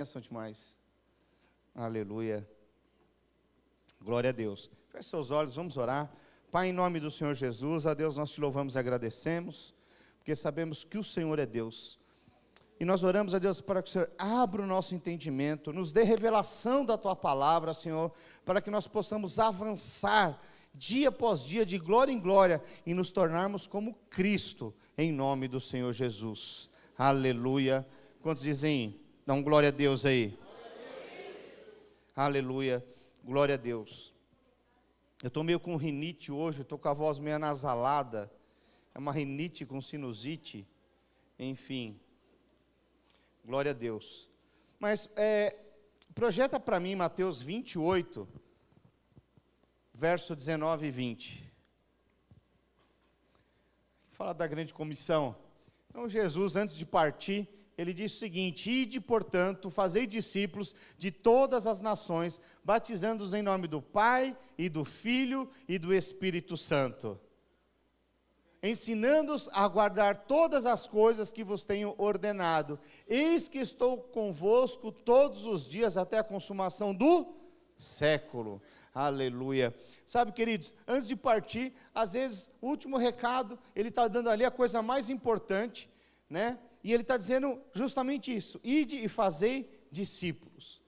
Bênção demais. Aleluia. Glória a Deus. Feche seus olhos, vamos orar. Pai, em nome do Senhor Jesus, a Deus nós te louvamos e agradecemos, porque sabemos que o Senhor é Deus. E nós oramos a Deus para que o Senhor abra o nosso entendimento, nos dê revelação da Tua palavra, Senhor, para que nós possamos avançar dia após dia, de glória em glória, e nos tornarmos como Cristo, em nome do Senhor Jesus. Aleluia. Quantos dizem, dão glória a Deus aí? Aleluia, glória a Deus. Eu estou meio com rinite hoje, estou com a voz meio anasalada, é uma rinite com sinusite, enfim, glória a Deus. Mas projeta para mim Mateus 28, verso 19 e 20. Fala da grande comissão. Então Jesus, antes de partir, ele disse o seguinte: ide, portanto, fazei discípulos de todas as nações, batizando-os em nome do Pai, e do Filho, e do Espírito Santo, ensinando-os a guardar todas as coisas que vos tenho ordenado. Eis que estou convosco todos os dias, até a consumação do século. Aleluia. Sabe, queridos, antes de partir, às vezes, o último recado, ele está dando ali a coisa mais importante, né? E ele está dizendo justamente isso: ide e fazei discípulos,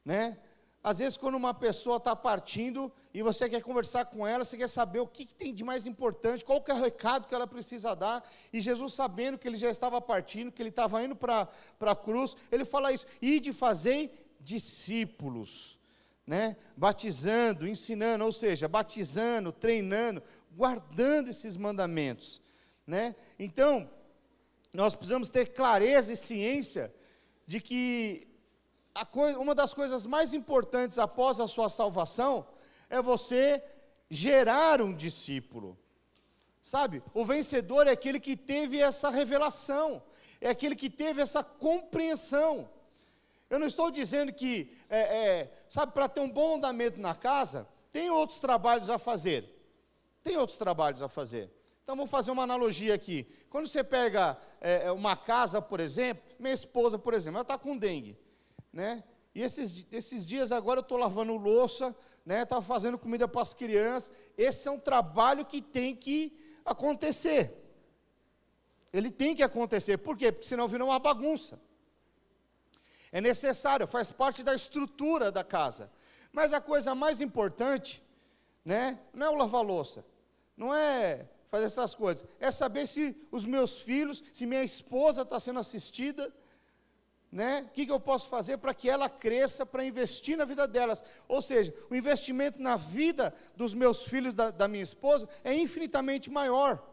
né? Às vezes quando uma pessoa está partindo, e você quer conversar com ela, você quer saber o que tem de mais importante, qual que é o recado que ela precisa dar, e Jesus, sabendo que ele já estava partindo, que ele estava indo para a cruz, ele fala isso: ide e fazei discípulos, né? Batizando, ensinando, ou seja, batizando, treinando, guardando esses mandamentos, né? Então, nós precisamos ter clareza e ciência de que uma das coisas mais importantes após a sua salvação é você gerar um discípulo. Sabe, o vencedor é aquele que teve essa revelação, é aquele que teve essa compreensão. Eu não estou dizendo que, sabe, para ter um bom andamento na casa, tem outros trabalhos a fazer. Tem outros trabalhos a fazer. Então, vamos fazer uma analogia aqui. Quando você pega uma casa, por exemplo, minha esposa, por exemplo, ela está com dengue, né? E esses dias agora eu estou lavando louça, né? Estava fazendo comida para as crianças. Esse é um trabalho que tem que acontecer. Ele tem que acontecer. Por quê? Porque senão vira uma bagunça. É necessário, faz parte da estrutura da casa. Mas a coisa mais importante, né, não é o lavar louça, não é fazer essas coisas, é saber se os meus filhos, se minha esposa está sendo assistida, né? O que eu posso fazer para que ela cresça, para investir na vida delas. Ou seja, o investimento na vida dos meus filhos, da minha esposa, é infinitamente maior.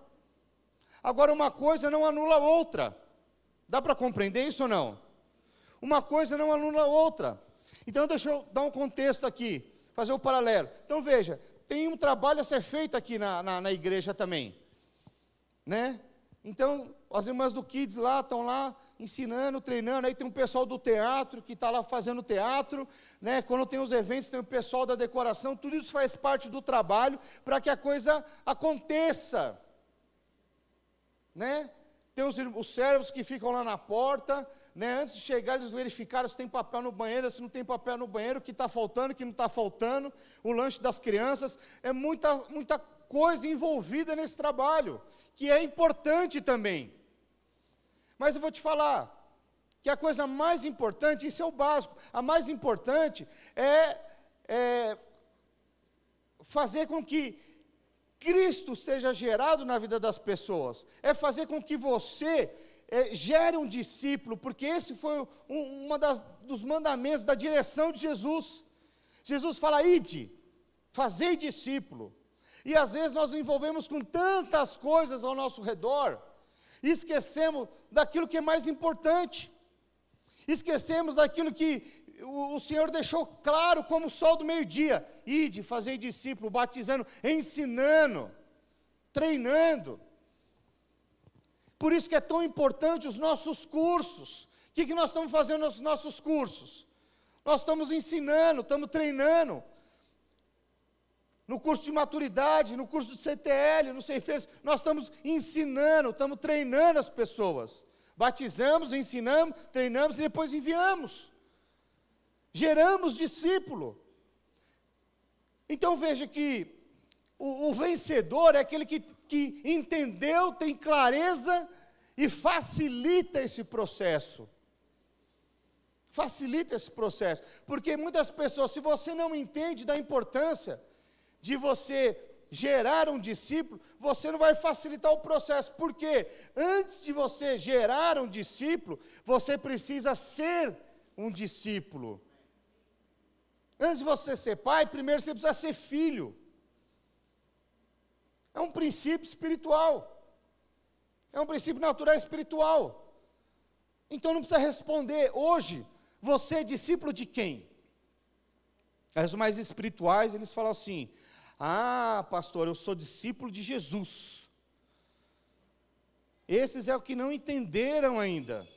Agora, uma coisa não anula a outra. Dá para compreender isso ou não? Uma coisa não anula a outra. Então, deixa eu dar um contexto aqui, fazer o paralelo. Então, veja, tem um trabalho a ser feito aqui na igreja também, né? Então, as irmãs do Kids lá estão lá ensinando, treinando. Aí tem um pessoal do teatro que está lá fazendo teatro, né? Quando tem os eventos, tem o pessoal da decoração. Tudo isso faz parte do trabalho para que a coisa aconteça, né? Tem os servos que ficam lá na porta, né? Antes de chegar, eles verificaram se tem papel no banheiro, se não tem papel no banheiro, o que está faltando, o que não está faltando, o lanche das crianças. É muita coisa envolvida nesse trabalho, que é importante também. Mas eu vou te falar que a coisa mais importante, isso é o básico, a mais importante é fazer com que Cristo seja gerado na vida das pessoas, é fazer com que você gere um discípulo, porque esse foi dos mandamentos da direção de Jesus. Jesus fala: ide, fazei discípulo. E às vezes nós nos envolvemos com tantas coisas ao nosso redor, e esquecemos daquilo que é mais importante, esquecemos daquilo que o Senhor deixou claro como o sol do meio-dia: ide, fazei discípulo, batizando, ensinando, treinando. Por isso que é tão importante os nossos cursos. O que nós estamos fazendo nos nossos cursos? Nós estamos ensinando, estamos treinando. No curso de maturidade, no curso de CTL, no Ceifeiros, nós estamos ensinando, estamos treinando as pessoas. Batizamos, ensinamos, treinamos e depois enviamos. geramos discípulo. Então veja que o vencedor é aquele que entendeu, tem clareza e facilita esse processo. Facilita esse processo, porque muitas pessoas, se você não entende da importância de você gerar um discípulo, você não vai facilitar o processo, porque antes de você gerar um discípulo, você precisa ser um discípulo. Antes de você ser pai, primeiro você precisa ser filho. É um princípio espiritual, é um princípio natural espiritual. Então não precisa responder, hoje, você é discípulo de quem? Os mais espirituais, eles falam assim, pastor, eu sou discípulo de Jesus. Esses é o que não entenderam ainda.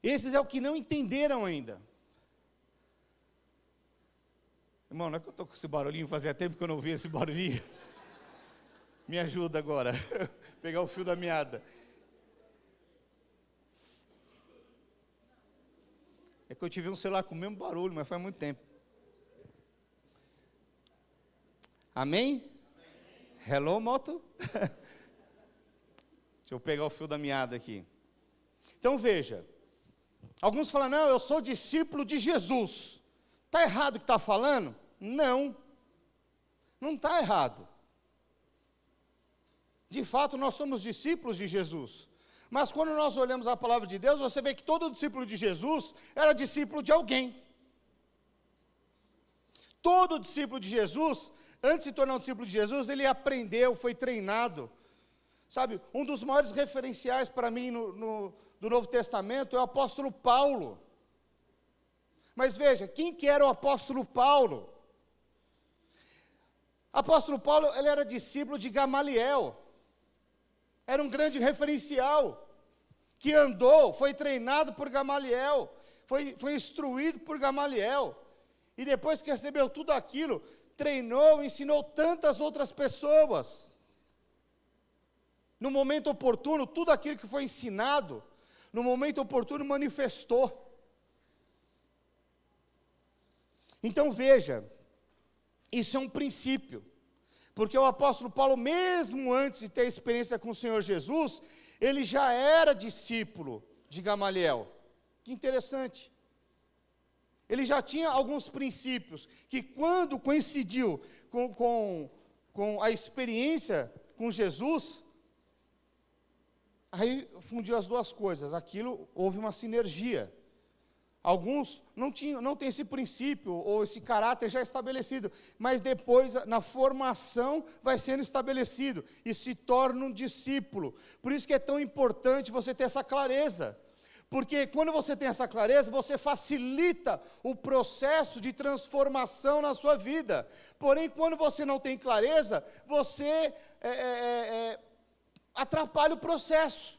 Esses é o que não entenderam ainda. Irmão, não é que eu estou com esse barulhinho, fazia tempo que eu não ouvia esse barulhinho. Me ajuda agora, pegar o fio da meada. É que eu tive um celular com o mesmo barulho, mas faz muito tempo. Amém? Hello, moto? Deixa eu pegar o fio da meada aqui. Então veja, alguns falam, não, eu sou discípulo de Jesus. Está errado o que está falando? Não, não está errado. De fato, nós somos discípulos de Jesus. Mas quando nós olhamos a palavra de Deus, você vê que todo discípulo de Jesus era discípulo de alguém. Todo discípulo de Jesus, antes de se tornar um discípulo de Jesus, ele aprendeu, foi treinado. Sabe, um dos maiores referenciais para mim do Novo Testamento é o apóstolo Paulo. Mas veja, quem que era o apóstolo Paulo? Apóstolo Paulo, ele era discípulo de Gamaliel. Era um grande referencial, que andou, foi treinado por Gamaliel, foi instruído por Gamaliel, e depois que recebeu tudo aquilo, treinou, ensinou tantas outras pessoas. No momento oportuno, tudo aquilo que foi ensinado, no momento oportuno manifestou. Então veja, isso é um princípio. Porque o apóstolo Paulo, mesmo antes de ter experiência com o Senhor Jesus, ele já era discípulo de Gamaliel. Que interessante. Ele já tinha alguns princípios, que quando coincidiu com a experiência com Jesus, aí fundiu as duas coisas, houve uma sinergia. Alguns não têm esse princípio, ou esse caráter já estabelecido, mas depois, na formação, vai sendo estabelecido, e se torna um discípulo. Por isso que é tão importante você ter essa clareza, porque quando você tem essa clareza, você facilita o processo de transformação na sua vida. Porém, quando você não tem clareza, você atrapalha o processo.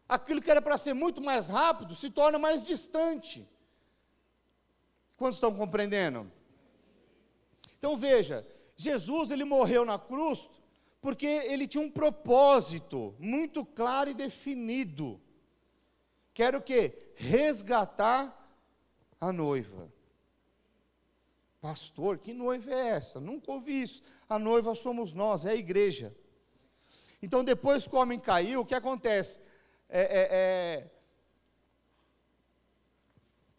Aquilo que era para ser muito mais rápido, se torna mais distante. Quantos estão compreendendo? Então veja, Jesus ele morreu na cruz, porque ele tinha um propósito, muito claro e definido, que era o quê? Resgatar a noiva. Pastor, que noiva é essa? Nunca ouvi isso. A noiva somos nós, é a igreja. Então depois que o homem caiu, o que acontece?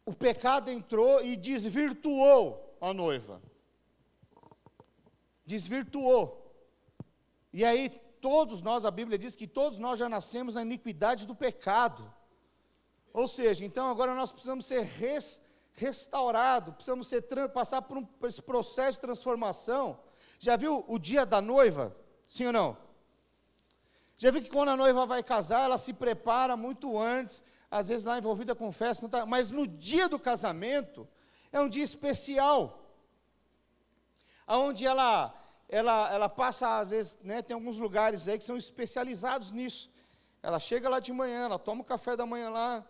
O pecado entrou e desvirtuou a noiva. Desvirtuou. E aí todos nós, a Bíblia diz que todos nós já nascemos na iniquidade do pecado. Ou seja, então agora nós precisamos ser restaurados, precisamos passar por esse processo de transformação. Já viu o dia da noiva? Sim ou não? Já viu que quando a noiva vai casar, ela se prepara muito antes, às vezes lá envolvida com festa, mas no dia do casamento, é um dia especial, onde ela passa, às vezes, né, tem alguns lugares aí que são especializados nisso. Ela chega lá de manhã, ela toma o café da manhã lá,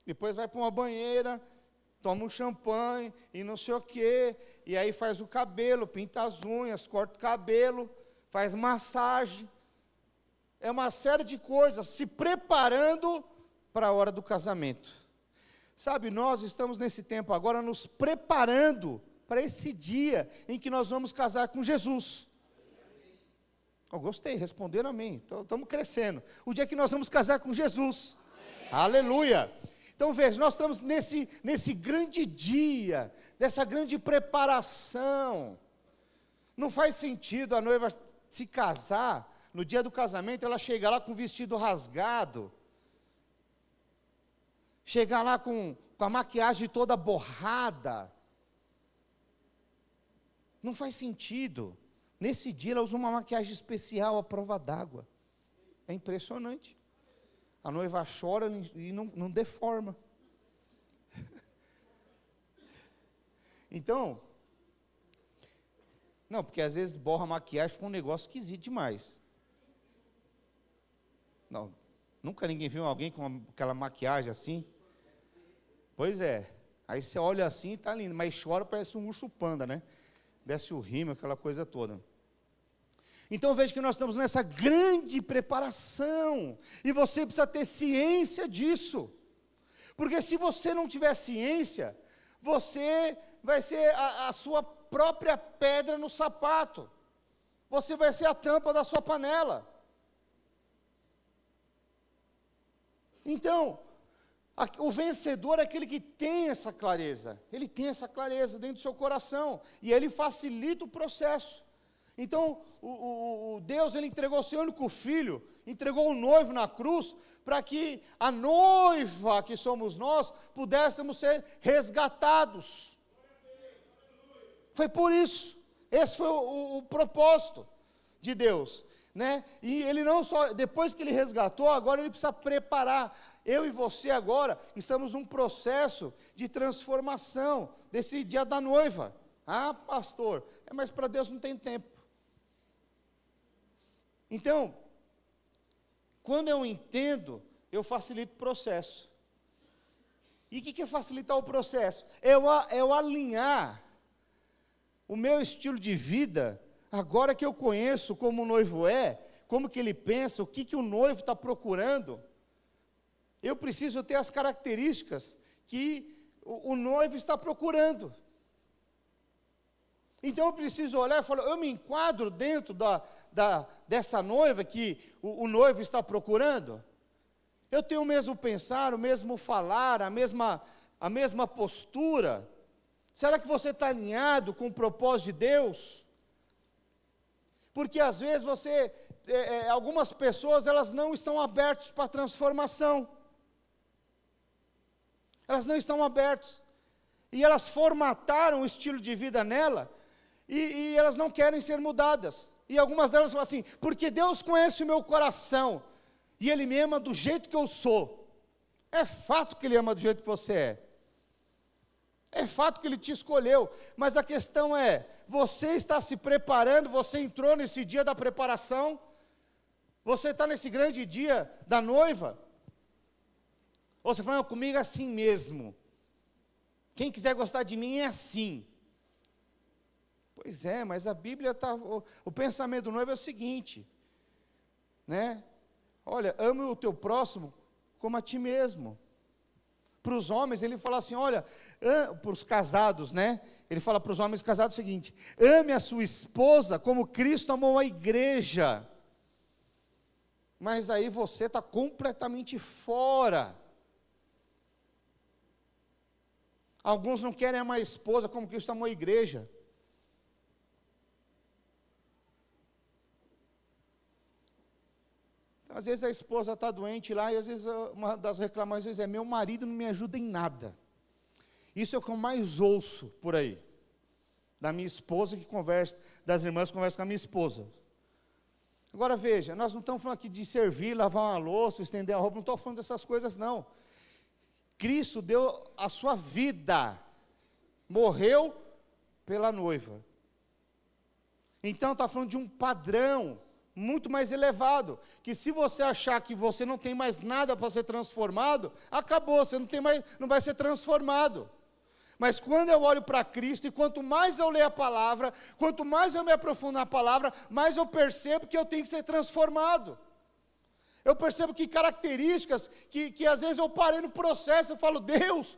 depois vai para uma banheira, toma um champanhe e não sei o quê, e aí faz o cabelo, pinta as unhas, corta o cabelo, faz massagem. é uma série de coisas, se preparando para a hora do casamento. Sabe, nós estamos nesse tempo agora nos preparando para esse dia em que nós vamos casar com Jesus. Eu gostei, responderam amém. Então, estamos crescendo. O dia que nós vamos casar com Jesus. Amém. Aleluia. Então veja, nós estamos nesse grande dia, dessa grande preparação. Não faz sentido a noiva se casar, no dia do casamento ela chega lá com o vestido rasgado, chegar lá com a maquiagem toda borrada. Não faz sentido. Nesse dia ela usa uma maquiagem especial à prova d'água. É impressionante. A noiva chora e não deforma. Então, não, porque às vezes borra a maquiagem, fica um negócio esquisito demais. Não, nunca ninguém viu alguém com aquela maquiagem assim. Pois é, aí você olha assim e está lindo, mas chora, parece um urso panda, né? Desce o rímel, aquela coisa toda. Então veja que nós estamos nessa grande preparação, e você precisa ter ciência disso, porque se você não tiver ciência, você vai ser a sua própria pedra no sapato, você vai ser a tampa da sua panela. Então, o vencedor é aquele que tem essa clareza, ele tem essa clareza dentro do seu coração, e ele facilita o processo. Então, o Deus, ele entregou o seu único filho, entregou o noivo na cruz, para que a noiva, que somos nós, pudéssemos ser resgatados. Foi por isso, esse foi o propósito de Deus, né? E ele não só, depois que ele resgatou, agora ele precisa preparar. Eu e você agora estamos num processo de transformação desse dia da noiva. Ah, pastor, mas para Deus não tem tempo. Então, quando eu entendo, eu facilito o processo. E o que é facilitar o processo? É eu alinhar o meu estilo de vida, agora que eu conheço como o noivo é, como que ele pensa, o que o noivo está procurando. Eu preciso ter as características que o noivo está procurando. Então eu preciso olhar e falar, eu me enquadro dentro dessa noiva que o noivo está procurando? Eu tenho o mesmo pensar, o mesmo falar, a mesma postura? Será que você está alinhado com o propósito de Deus? Porque às vezes algumas pessoas, elas não estão abertas para a transformação. Elas não estão abertas. E elas formataram o estilo de vida nela, e elas não querem ser mudadas. E algumas delas falam assim, porque Deus conhece o meu coração, e Ele me ama do jeito que eu sou. É fato que Ele ama do jeito que você é. É fato que Ele te escolheu, mas a questão é, você está se preparando, você entrou nesse dia da preparação, você está nesse grande dia da noiva, ou você fala, comigo é assim mesmo, quem quiser gostar de mim é assim. Pois é, mas a Bíblia está, o pensamento do noivo é o seguinte, né? Olha, ame o teu próximo como a ti mesmo. Para os homens, ele fala assim, olha, para os casados, né? Ele fala para os homens casados o seguinte, ame a sua esposa como Cristo amou a igreja. Mas aí você está completamente fora. Alguns não querem amar a esposa como Cristo amou a igreja. Às vezes a esposa está doente lá, e às vezes uma das reclamações é, meu marido não me ajuda em nada. Isso é o que eu mais ouço por aí, da minha esposa que conversa, das irmãs que conversam com a minha esposa. Agora veja, nós não estamos falando aqui de servir, lavar uma louça, estender a roupa, não estou falando dessas coisas não. Cristo deu a sua vida, morreu pela noiva. Então está falando de um padrão muito mais elevado, que se você achar que você não tem mais nada para ser transformado, acabou, você não vai ser transformado. Mas quando eu olho para Cristo, e quanto mais eu leio a palavra, quanto mais eu me aprofundo na palavra, mais eu percebo que eu tenho que ser transformado. Eu percebo que características que às vezes eu parei no processo, eu falo, Deus,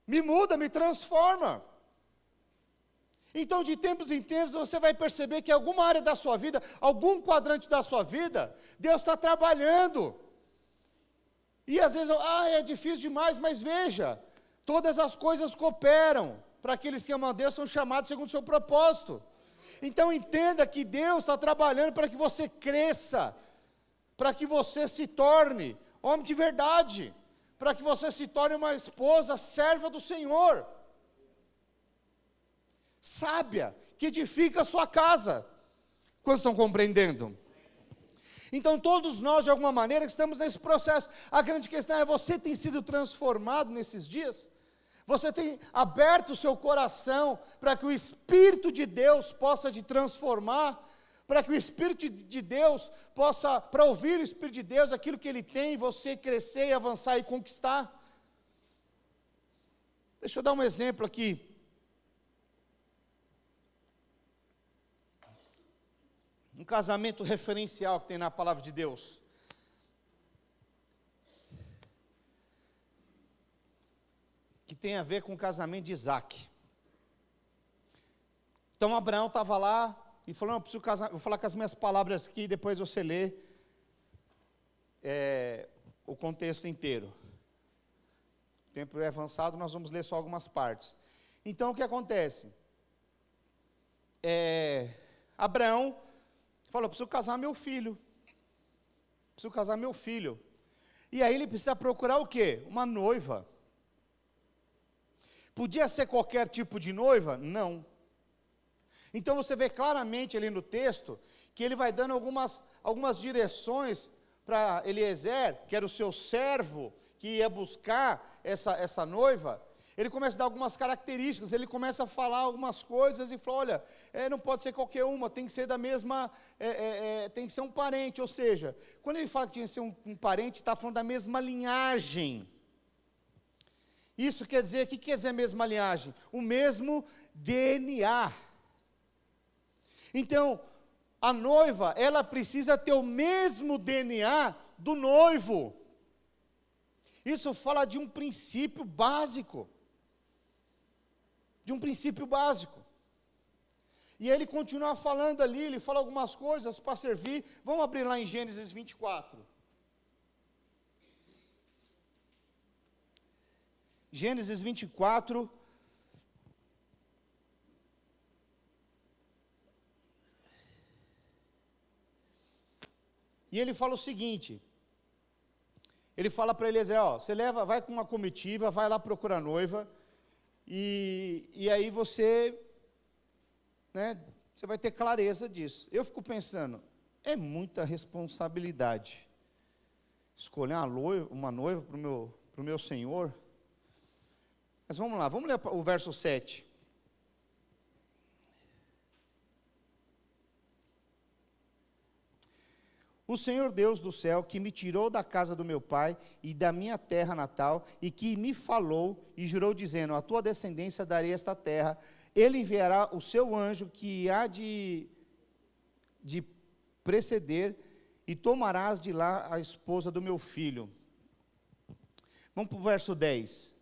me muda, me transforma. Então, de tempos em tempos, você vai perceber que alguma área da sua vida, algum quadrante da sua vida, Deus está trabalhando. E às vezes, é difícil demais, mas veja, todas as coisas cooperam para aqueles que amam a Deus, são chamados segundo o seu propósito. Então, entenda que Deus está trabalhando para que você cresça, para que você se torne homem de verdade, para que você se torne uma esposa serva do Senhor, sábia, que edifica a sua casa. Quantos estão compreendendo? Então todos nós de alguma maneira estamos nesse processo. A grande questão é, você tem sido transformado nesses dias? Você tem aberto o seu coração para que o Espírito de Deus possa te transformar, para que o Espírito de Deus possa, para ouvir o Espírito de Deus, aquilo que Ele tem, você crescer e avançar e conquistar? Deixa eu dar um exemplo aqui. Um casamento referencial que tem na palavra de Deus. Que tem a ver com o casamento de Isaac. Então Abraão estava lá e falou, não, eu preciso casar, vou falar com as minhas palavras aqui, depois você lê o contexto inteiro. O tempo é avançado, nós vamos ler só algumas partes. Então o que acontece? Abraão falou, preciso casar meu filho. Preciso casar meu filho. E aí ele precisa procurar o quê? Uma noiva. Podia ser qualquer tipo de noiva? Não. Então você vê claramente ali no texto, que ele vai dando algumas direções para Eliezer, que era o seu servo, que ia buscar essa noiva. Ele começa a dar algumas características, ele começa a falar algumas coisas e fala, olha, não pode ser qualquer uma, tem que ser da mesma, tem que ser um parente, ou seja, quando ele fala que tinha que ser um parente, está falando da mesma linhagem. Isso quer dizer, o que quer dizer a mesma linhagem? O mesmo DNA. Então, a noiva, ela precisa ter o mesmo DNA do noivo. Isso fala de um princípio básico. De um princípio básico. E ele continua falando ali, ele fala algumas coisas para servir. Vamos abrir lá em Gênesis 24. Gênesis 24. E ele fala o seguinte, ele fala para Eliezer, você vai com uma comitiva, vai lá procurar a noiva, e aí você vai ter clareza disso. Eu fico pensando, é muita responsabilidade escolher uma noiva para o meu Senhor. Mas vamos lá, vamos ler o verso 7. O Senhor Deus do céu, que me tirou da casa do meu pai e da minha terra natal, e que me falou e jurou dizendo, a tua descendência darei esta terra, ele enviará o seu anjo que há de preceder, e tomarás de lá a esposa do meu filho. Vamos para o verso 10.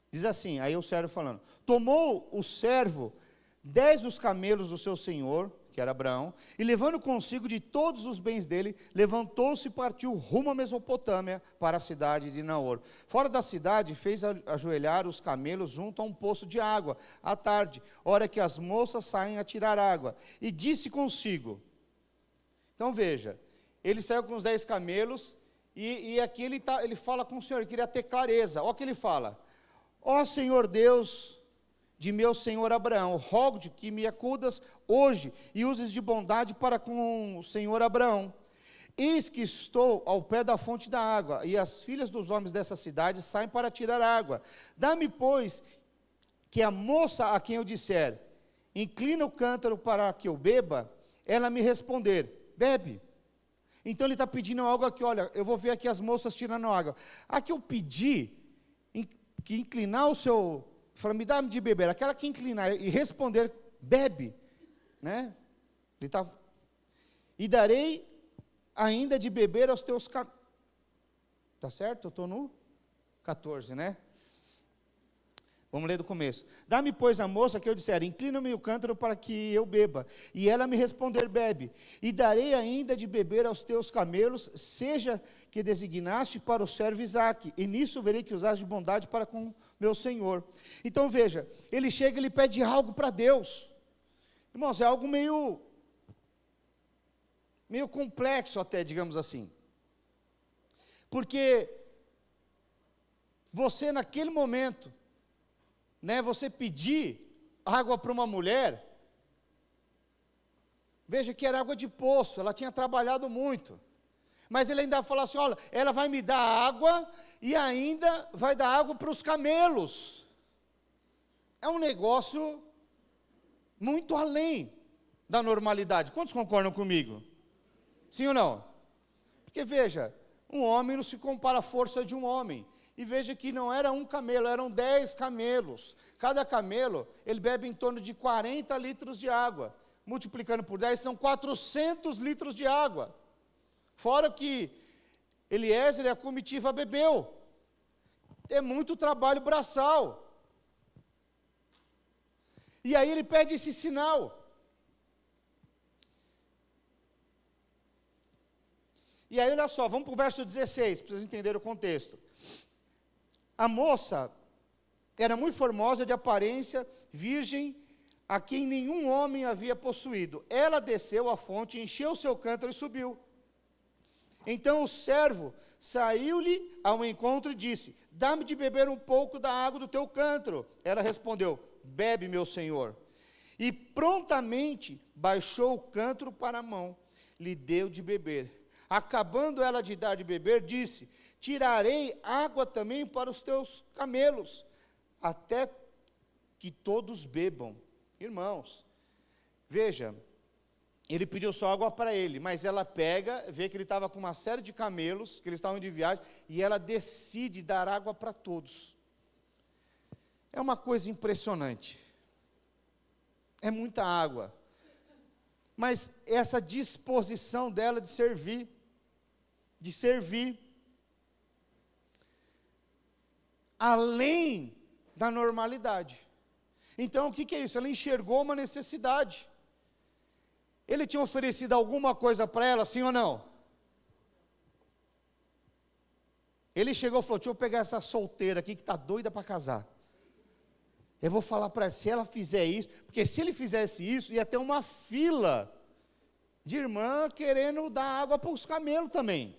Diz assim, aí o servo falando, tomou o servo 10 dos camelos do seu senhor, que era Abraão, e levando consigo de todos os bens dele, levantou-se e partiu rumo à Mesopotâmia, para a cidade de Naor. Fora da cidade, fez ajoelhar os camelos junto a um poço de água, à tarde, hora que as moças saem a tirar água, e disse consigo. Então veja, ele saiu com os 10 camelos, e aqui ele fala com o Senhor, ele queria ter clareza. Olha o que ele fala, ó Senhor Deus de meu senhor Abraão, rogo-te que me acudas hoje e uses de bondade para com o senhor Abraão. Eis que estou ao pé da fonte da água, e as filhas dos homens dessa cidade saem para tirar água. Dá-me, pois, que a moça a quem eu disser, inclina o cântaro para que eu beba, ela me responder, bebe. Então ele está pedindo algo aqui, olha, eu vou ver aqui as moças tirando água. Aqui eu pedi que inclinar o seu... Fala, me dá de beber, aquela que inclinar e responder, bebe, né? E darei ainda de beber aos teus camelos. Está certo? Eu estou no 14, né? Vamos ler do começo. Dá-me, pois, a moça que eu disser, inclina-me o cântaro para que eu beba. E ela me responder, bebe. E darei ainda de beber aos teus camelos, seja que designaste para o servo Isaque. E nisso verei que usaste de bondade para com meu senhor. Então veja, ele chega e ele pede algo para Deus. Irmãos, é algo meio complexo até, digamos assim. Porque você naquele momento, né, você pedir água para uma mulher, veja que era água de poço, ela tinha trabalhado muito, mas ele ainda fala assim, olha, ela vai me dar água, e ainda vai dar água para os camelos, é um negócio muito além da normalidade. Quantos concordam comigo? Sim ou não? Porque veja, um homem não se compara à força de um homem. E veja que não era um camelo, eram 10 camelos. Cada camelo, ele bebe em torno de 40 litros de água. Multiplicando por 10, são 400 litros de água. Fora que Eliezer e a comitiva bebeu. É muito trabalho braçal. E aí ele pede esse sinal. E aí olha só, vamos para o verso 16, para vocês entenderem o contexto. A moça era muito formosa de aparência, virgem, a quem nenhum homem havia possuído. Ela desceu à fonte, encheu o seu cântaro e subiu. Então o servo saiu-lhe ao encontro e disse, dá-me de beber um pouco da água do teu cântaro. Ela respondeu, bebe, meu senhor. E prontamente baixou o cântaro para a mão, lhe deu de beber. Acabando ela de dar de beber, disse, tirarei água também para os teus camelos, até que todos bebam. Irmãos, veja, ele pediu só água para ele, mas ela pega, vê que ele estava com uma série de camelos, que eles estavam de viagem, e ela decide dar água para todos. É uma coisa impressionante. É muita água. Mas essa disposição dela de servir, além da normalidade. Então, o que é isso? Ela enxergou uma necessidade. Ele tinha oferecido alguma coisa para ela, sim ou não? Ele chegou e falou, deixa eu pegar essa solteira aqui que está doida para casar. Eu vou falar para ela, se ela fizer isso, porque se ele fizesse isso, ia ter uma fila de irmã querendo dar água para os camelos também.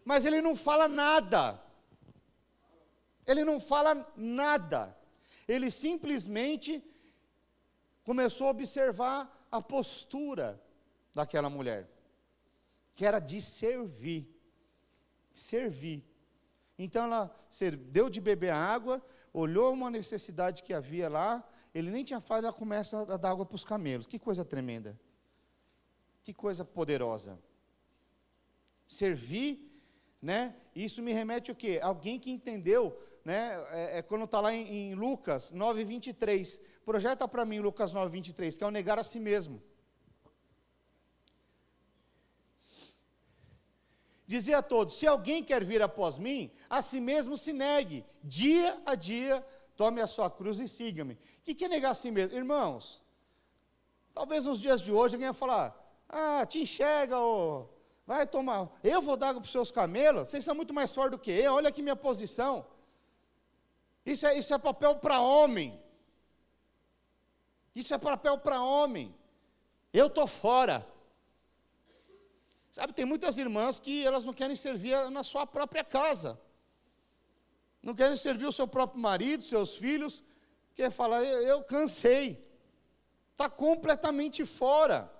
Mas ele não fala nada. Ele não fala nada. Ele simplesmente começou a observar a postura daquela mulher, que era de servir. Servir. Então ela deu de beber a água, olhou uma necessidade que havia lá, ele nem tinha falado, ela começa a dar água para os camelos. Que coisa tremenda. Que coisa poderosa. Servir, né? Isso me remete o quê? Alguém que entendeu, né? Quando está lá em Lucas 9:23. Projeta para mim Lucas 9:23, que é o negar a si mesmo. Dizia a todos, se alguém quer vir após mim, a si mesmo se negue, dia a dia, tome a sua cruz e siga-me. O que é negar a si mesmo? Irmãos, talvez nos dias de hoje alguém vai falar, te enxerga, vai tomar, eu vou dar água para os seus camelos, vocês são muito mais fortes do que eu, olha aqui minha posição. Isso é papel para homem. Isso é papel para homem. Eu estou fora. Sabe, tem muitas irmãs que elas não querem servir na sua própria casa. Não querem servir o seu próprio marido, seus filhos. Quer falar, eu cansei. Está completamente fora.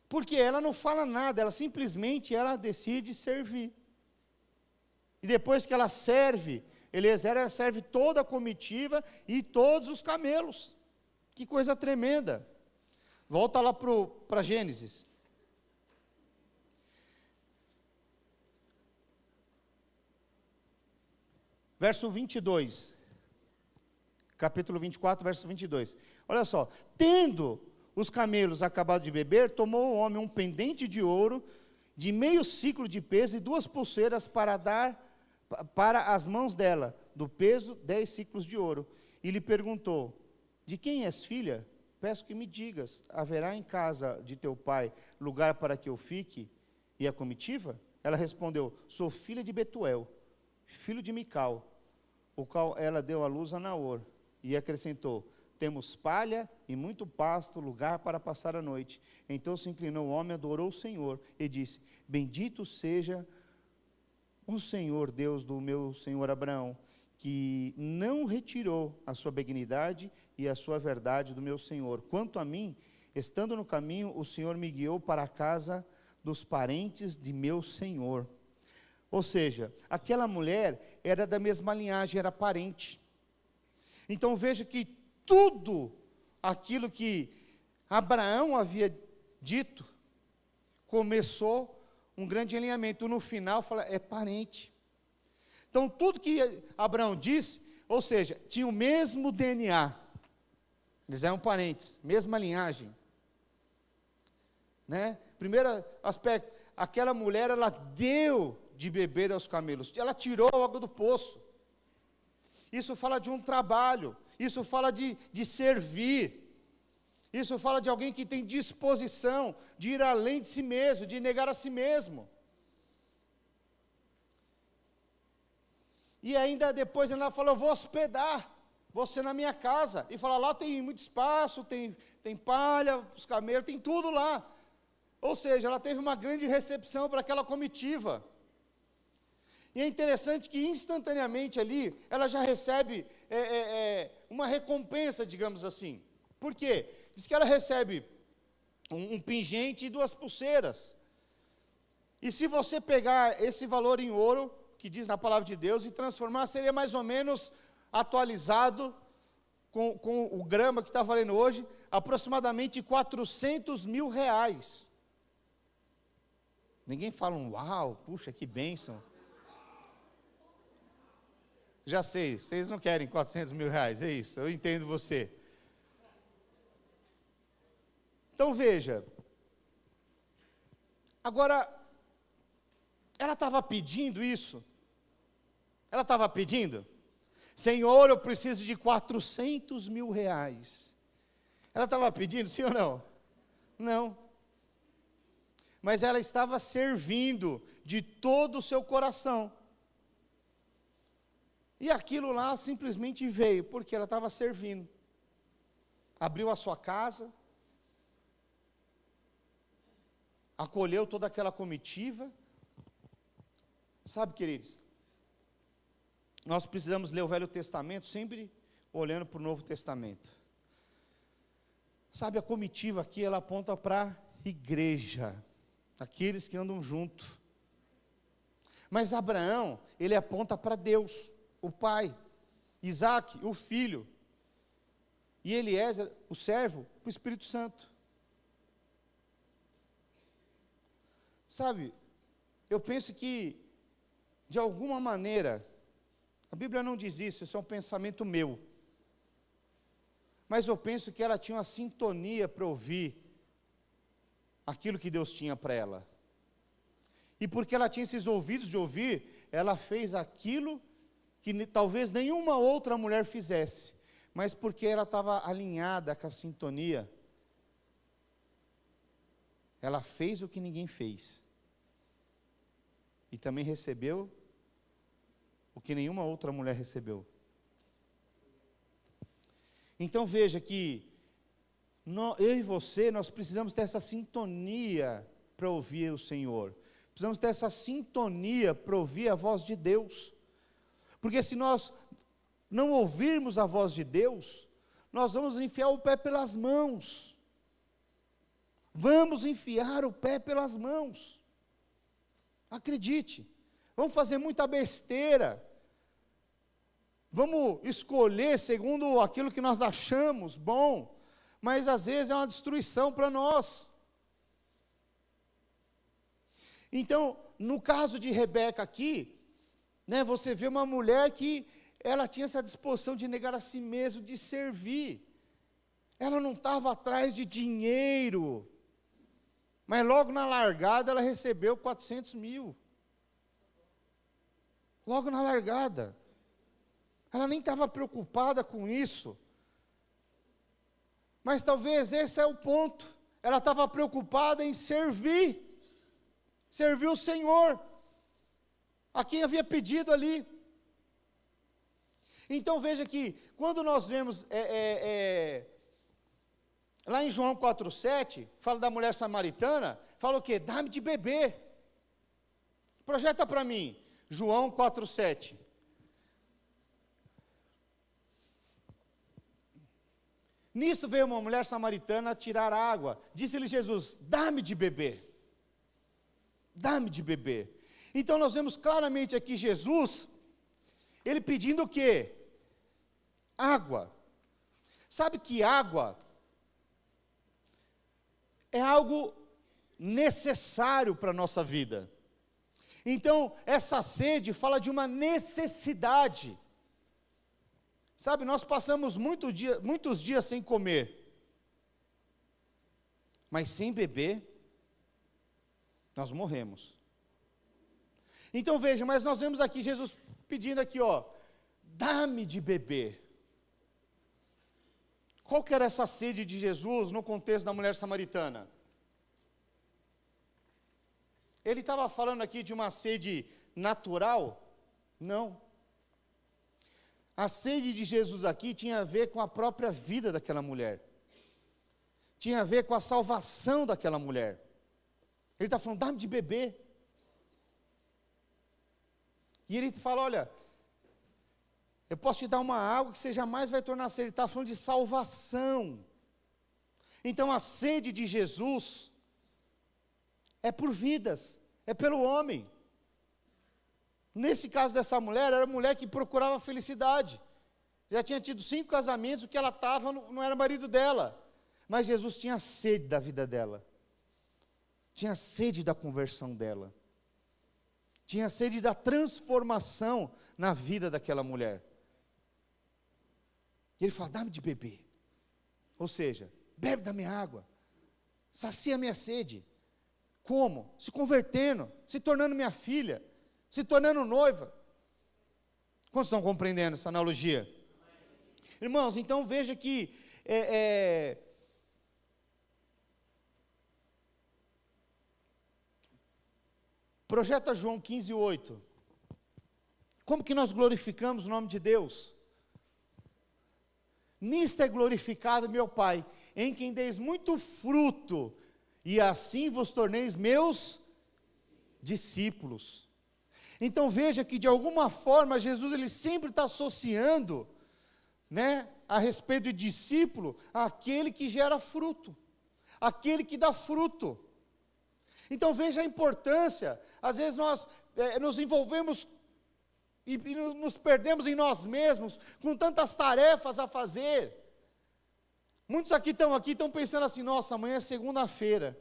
Porque ela não fala nada, ela simplesmente decide servir. E depois que ela serve, Eliezer, ela serve toda a comitiva e todos os camelos. Que coisa tremenda. Volta lá para Gênesis. Verso 22. capítulo 24, verso 22. Olha só, tendo os camelos acabado de beber, tomou o homem um pendente de ouro, de meio ciclo de peso, e 2 pulseiras para dar para as mãos dela, do peso 10 ciclos de ouro. E lhe perguntou, de quem és filha? Peço que me digas, haverá em casa de teu pai lugar para que eu fique? E a comitiva? Ela respondeu, sou filha de Betuel, filho de Mical, o qual ela deu à luz a Naor. E acrescentou, temos palha e muito pasto, lugar para passar a noite. Então se inclinou o homem, adorou o Senhor, e disse, bendito seja o Senhor, Deus do meu senhor Abraão, que não retirou a sua benignidade e a sua verdade do meu senhor. Quanto a mim, estando no caminho, o Senhor me guiou para a casa dos parentes de meu senhor. Ou seja, aquela mulher era da mesma linhagem, era parente. Então veja que tudo aquilo que Abraão havia dito, começou um grande alinhamento. No final, fala, é parente. Então tudo que Abraão disse, ou seja, tinha o mesmo DNA. Eles eram parentes, mesma linhagem. Né? Primeiro aspecto, aquela mulher, ela deu de beber aos camelos, ela tirou a água do poço. Isso fala de um trabalho, isso fala de servir, isso fala de alguém que tem disposição de ir além de si mesmo, de negar a si mesmo. E ainda depois ela falou, eu vou hospedar você na minha casa, e fala, lá tem muito espaço, tem palha, os camelos, tem tudo lá. Ou seja, ela teve uma grande recepção para aquela comitiva. E é interessante que instantaneamente ali, ela já recebe uma recompensa, digamos assim. Por quê? Diz que ela recebe um pingente e 2 pulseiras. E se você pegar esse valor em ouro, que diz na palavra de Deus, e transformar, seria mais ou menos atualizado com o grama que está valendo hoje, aproximadamente 400 mil reais. Ninguém fala uau, puxa, que bênção. Já sei, vocês não querem 400 mil reais, é isso, eu entendo você. Então veja, agora, ela estava pedindo isso? Ela estava pedindo? Senhor, eu preciso de 400 mil reais. Ela estava pedindo, sim ou não? Não. Mas ela estava servindo de todo o seu coração. E aquilo lá simplesmente veio, porque ela estava servindo. Abriu a sua casa, acolheu toda aquela comitiva. Sabe, queridos, nós precisamos ler o Velho Testamento sempre olhando para o Novo Testamento. Sabe, a comitiva aqui, ela aponta para a igreja, aqueles que andam junto. Mas Abraão, ele aponta para Deus, o pai, Isaac, o filho, e Eliezer, o servo, o Espírito Santo. Sabe, eu penso que, de alguma maneira, a Bíblia não diz isso é um pensamento meu, mas eu penso que ela tinha uma sintonia para ouvir aquilo que Deus tinha para ela, e porque ela tinha esses ouvidos de ouvir, ela fez aquilo que talvez nenhuma outra mulher fizesse, mas porque ela estava alinhada com a sintonia, ela fez o que ninguém fez, e também recebeu o que nenhuma outra mulher recebeu. Então veja que eu e você, nós precisamos ter essa sintonia para ouvir o Senhor, precisamos ter essa sintonia para ouvir a voz de Deus, porque se nós não ouvirmos a voz de Deus, nós vamos enfiar o pé pelas mãos, vamos enfiar o pé pelas mãos, acredite, vamos fazer muita besteira, vamos escolher segundo aquilo que nós achamos bom, mas às vezes é uma destruição para nós. Então, no caso de Rebeca aqui, né, você vê uma mulher que ela tinha essa disposição de negar a si mesma, de servir. Ela não estava atrás de dinheiro, mas logo na largada ela recebeu 400 mil. Logo na largada. Ela nem estava preocupada com isso. Mas talvez esse é o ponto. Ela estava preocupada em servir o Senhor, a quem havia pedido ali. Então veja que, quando nós vemos, lá em João 4,7, fala da mulher samaritana, fala o quê? Dá-me de beber. Projeta para mim, João 4,7. Nisto veio uma mulher samaritana tirar água. Disse-lhe Jesus, dá-me de beber. Dá-me de beber. Então nós vemos claramente aqui Jesus, ele pedindo o quê? Água. Sabe que água é algo necessário para a nossa vida. Então, essa sede fala de uma necessidade. Sabe, nós passamos muitos dias sem comer, mas sem beber, nós morremos. Então veja, mas nós vemos aqui Jesus pedindo aqui, ó, dá-me de beber. Qual que era essa sede de Jesus no contexto da mulher samaritana? Ele estava falando aqui de uma sede natural? Não. A sede de Jesus aqui tinha a ver com a própria vida daquela mulher. Tinha a ver com a salvação daquela mulher. Ele está falando, dá-me de beber. E ele fala, olha, eu posso te dar uma água que você jamais vai tornar sede. Ele está falando de salvação. Então a sede de Jesus é por vidas, é pelo homem. Nesse caso dessa mulher, era uma mulher que procurava felicidade. Já tinha tido 5 casamentos, o que ela estava não era marido dela. Mas Jesus tinha sede da vida dela. Tinha sede da conversão dela. Tinha sede da transformação na vida daquela mulher. E ele fala, dá-me de beber. Ou seja, bebe da minha água. Sacia a minha sede. Como? Se convertendo, se tornando minha filha, se tornando noiva. Quantos estão compreendendo essa analogia? Irmãos, então veja que projeta João 15:8. Como que nós glorificamos o nome de Deus? Nisto é glorificado meu Pai, em quem deis muito fruto, e assim vos torneis meus discípulos. Então veja que de alguma forma Jesus ele sempre está associando, né, a respeito de discípulo, aquele que gera fruto, aquele que dá fruto. Então veja a importância, às vezes nós nos envolvemos e nos perdemos em nós mesmos, com tantas tarefas a fazer. Muitos aqui estão pensando assim, nossa, amanhã é segunda-feira,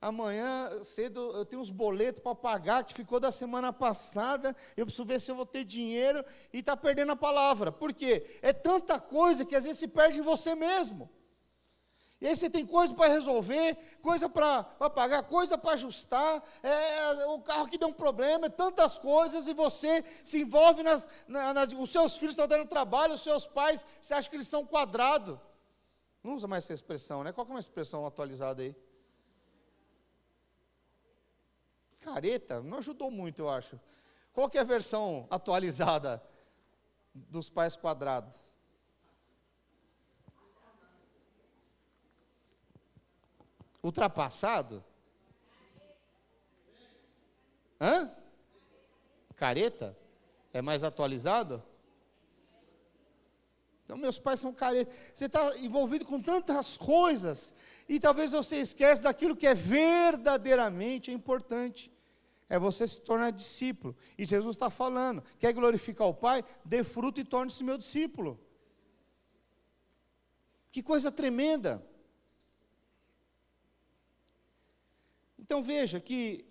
amanhã cedo eu tenho uns boletos para pagar, que ficou da semana passada, eu preciso ver se eu vou ter dinheiro, e está perdendo a palavra. Por quê? É tanta coisa que às vezes se perde em você mesmo. E aí você tem coisa para resolver, coisa para pagar, coisa para ajustar, o carro que deu um problema, tantas coisas, e você se envolve os seus filhos estão dando trabalho, os seus pais, você acha que eles são quadrados. Não usa mais essa expressão, né? Qual que é uma expressão atualizada aí? Careta, não ajudou muito, eu acho. Qual que é a versão atualizada dos pais quadrados? Ultrapassado? Hã? Careta? É mais atualizado? Então, meus pais são caretas. Você está envolvido com tantas coisas, e talvez você esqueça daquilo que é verdadeiramente importante. É você se tornar discípulo. E Jesus está falando, quer glorificar o Pai? Dê fruto e torne-se meu discípulo. Que coisa tremenda. Então veja que